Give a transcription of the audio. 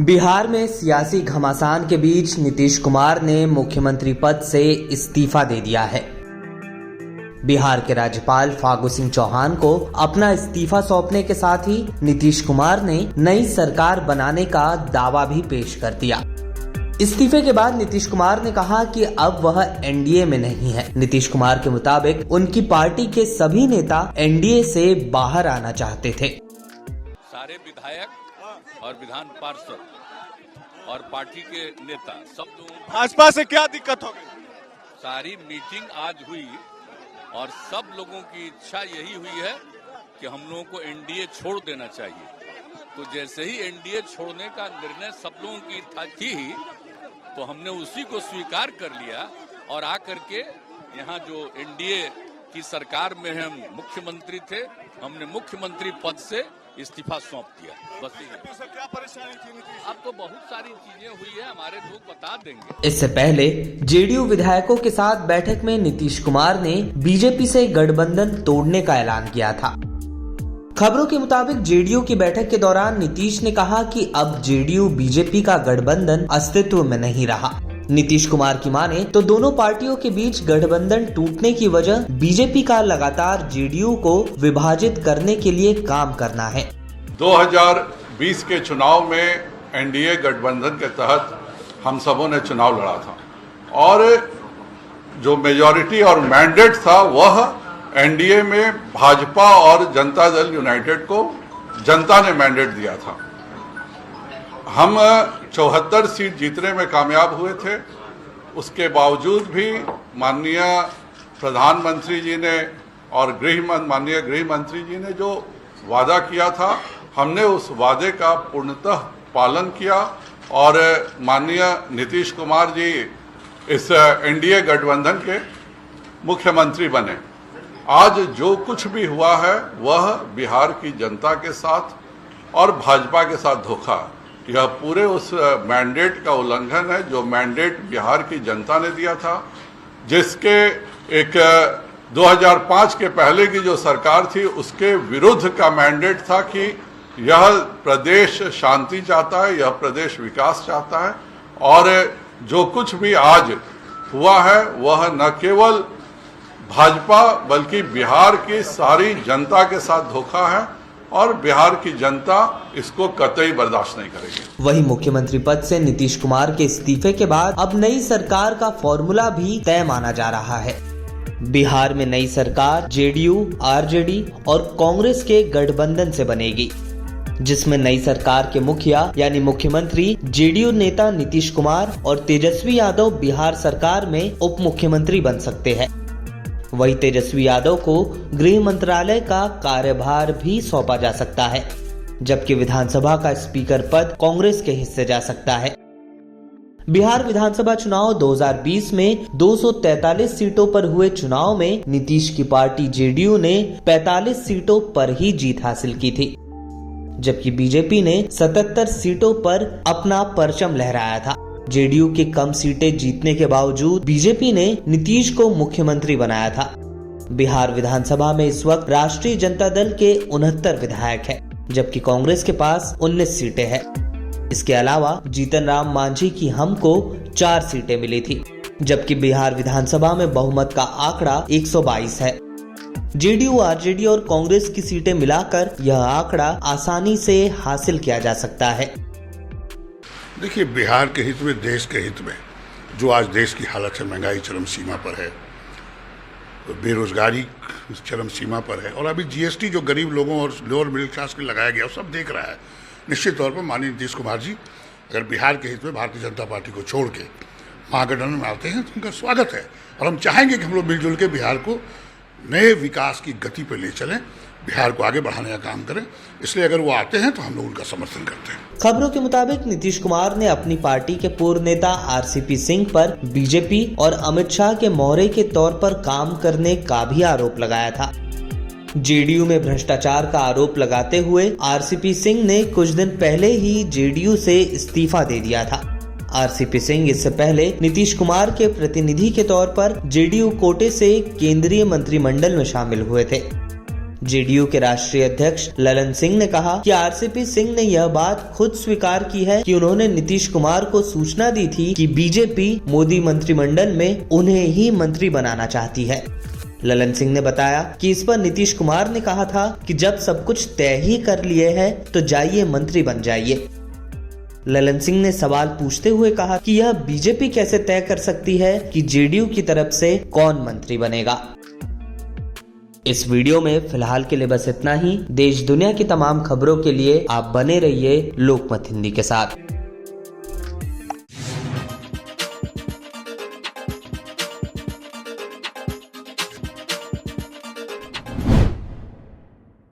बिहार में सियासी घमासान के बीच नीतीश कुमार ने मुख्यमंत्री पद से इस्तीफा दे दिया है। बिहार के राज्यपाल फागू सिंह चौहान को अपना इस्तीफा सौंपने के साथ ही नीतीश कुमार ने नई सरकार बनाने का दावा भी पेश कर दिया। इस्तीफे के बाद नीतीश कुमार ने कहा कि अब वह एनडीए में नहीं है। नीतीश कुमार के मुताबिक उनकी पार्टी के सभी नेता एनडीए से बाहर आना चाहते थे। सारे विधायक और विधान पार्षद और पार्टी के नेता सब लोग भाजपा से क्या दिक्कत हो गई? सारी मीटिंग आज हुई और सब लोगों की इच्छा यही हुई है कि हम लोगों को एनडीए छोड़ देना चाहिए। तो जैसे ही एनडीए छोड़ने का निर्णय सब लोगों की थी ही, तो हमने उसी को स्वीकार कर लिया और आकर के यहाँ जो एनडीए की सरकार में हम मुख्यमंत्री थे, हमने मुख्यमंत्री पद से इस्तीफा सौंप दिया। बस क्या परेशानी थी? अब तो बहुत सारी चीजें हुई है, हमारे लोग बता देंगे। इससे पहले जेडीयू विधायकों के साथ बैठक में नीतीश कुमार ने बीजेपी से गठबंधन तोड़ने का ऐलान किया था। खबरों के मुताबिक जेडीयू की बैठक के दौरान नीतीश ने कहा कि अब जेडीयू बीजेपी का गठबंधन अस्तित्व में नहीं रहा। नीतीश कुमार की माने तो दोनों पार्टियों के बीच गठबंधन टूटने की वजह बीजेपी का लगातार जेडीयू को विभाजित करने के लिए काम करना है। 2020 के चुनाव में एनडीए गठबंधन के तहत हम सबों ने चुनाव लड़ा था और जो मेजॉरिटी और मैंडेट था वह एनडीए में भाजपा और जनता दल यूनाइटेड को जनता ने मैंडेट दिया था। हम 74 सीट जीतने में कामयाब हुए थे। उसके बावजूद भी माननीय प्रधानमंत्री जी ने और माननीय गृह मंत्री जी ने जो वादा किया था, हमने उस वादे का पूर्णतः पालन किया और माननीय नीतीश कुमार जी इस एनडीए गठबंधन के मुख्यमंत्री बने। आज जो कुछ भी हुआ है वह बिहार की जनता के साथ और भाजपा के साथ धोखा है। यह पूरे उस मैंडेट का उल्लंघन है जो मैंडेट बिहार की जनता ने दिया था, जिसके एक 2005 के पहले की जो सरकार थी उसके विरुद्ध का मैंडेट था कि यह प्रदेश शांति चाहता है, यह प्रदेश विकास चाहता है। और जो कुछ भी आज हुआ है वह न केवल भाजपा बल्कि बिहार की सारी जनता के साथ धोखा है और बिहार की जनता इसको कतई बर्दाश्त नहीं करेगी। वहीं मुख्यमंत्री पद से नीतीश कुमार के इस्तीफे के बाद अब नई सरकार का फॉर्मूला भी तय माना जा रहा है। बिहार में नई सरकार जेडीयू, आरजेडी और कांग्रेस के गठबंधन से बनेगी, जिसमें नई सरकार के मुखिया यानी मुख्यमंत्री जेडीयू नेता नीतीश कुमार और तेजस्वी यादव बिहार सरकार में उप मुख्यमंत्री बन सकते हैं। वही तेजस्वी यादव को गृह मंत्रालय का कार्यभार भी सौंपा जा सकता है, जबकि विधानसभा का स्पीकर पद कांग्रेस के हिस्से जा सकता है। बिहार विधानसभा चुनाव 2020 में 243 सीटों पर हुए चुनाव में नीतीश की पार्टी जेडीयू ने 45 सीटों पर ही जीत हासिल की थी, जबकि बीजेपी ने 77 सीटों पर अपना परचम लहराया था। जेडीयू की कम सीटें जीतने के बावजूद बीजेपी ने नीतीश को मुख्यमंत्री बनाया था। बिहार विधानसभा में इस वक्त राष्ट्रीय जनता दल के 69 विधायक हैं, जबकि कांग्रेस के पास 19 सीटें हैं। इसके अलावा जीतन राम मांझी की हम को 4 सीटें मिली थी, जबकि बिहार विधानसभा में बहुमत का आंकड़ा 122 है। जेडीयू, आरजेडी और कांग्रेस की सीटें मिलाकर यह आंकड़ा आसानी से हासिल किया जा सकता है। देखिए, बिहार के हित में, देश के हित में जो आज देश की हालत है, महंगाई चरम सीमा पर है, बेरोजगारी चरम सीमा पर है और अभी जीएसटी जो गरीब लोगों और लोअर मिडिल क्लास के लगाया गया सब देख रहा है। निश्चित तौर पर माननीय नीतीश कुमार जी अगर बिहार के हित में भारतीय जनता पार्टी को छोड़ के महागठबंधन में आते हैं तो उनका स्वागत है और हम चाहेंगे कि हम लोग मिलजुल के बिहार को नए विकास की गति पर ले चलें, बिहार को आगे बढ़ाने का काम करें। इसलिए अगर वो आते हैं तो हम लोग उनका समर्थन करते हैं। खबरों के मुताबिक नीतीश कुमार ने अपनी पार्टी के पूर्व नेता आरसीपी सिंह पर बीजेपी और अमित शाह के मोहरे के तौर पर काम करने का भी आरोप लगाया था। जेडीयू में भ्रष्टाचार का आरोप लगाते हुए आरसीपी सिंह ने कुछ दिन पहले ही जेडीयू से इस्तीफा दे दिया था। आरसीपी सिंह इससे पहले नीतीश कुमार के प्रतिनिधि के तौर पर जेडीयू कोटे से केंद्रीय मंत्रिमंडल में शामिल हुए थे। जेडीयू के राष्ट्रीय अध्यक्ष ललन सिंह ने कहा कि आरसीपी सिंह ने यह बात खुद स्वीकार की है कि उन्होंने नीतीश कुमार को सूचना दी थी कि बीजेपी मोदी मंत्रिमंडल में उन्हें ही मंत्री बनाना चाहती है। ललन सिंह ने बताया कि इस पर नीतीश कुमार ने कहा था कि जब सब कुछ तय ही कर लिए हैं तो जाइए मंत्री बन जाइए। ललन सिंह ने सवाल पूछते हुए कहा कि यह बीजेपी कैसे तय कर सकती है कि जेडीयू की तरफ से कौन मंत्री बनेगा। इस वीडियो में फिलहाल के लिए बस इतना ही। देश दुनिया की तमाम खबरों के लिए आप बने रहिए लोकमत हिंदी के साथ।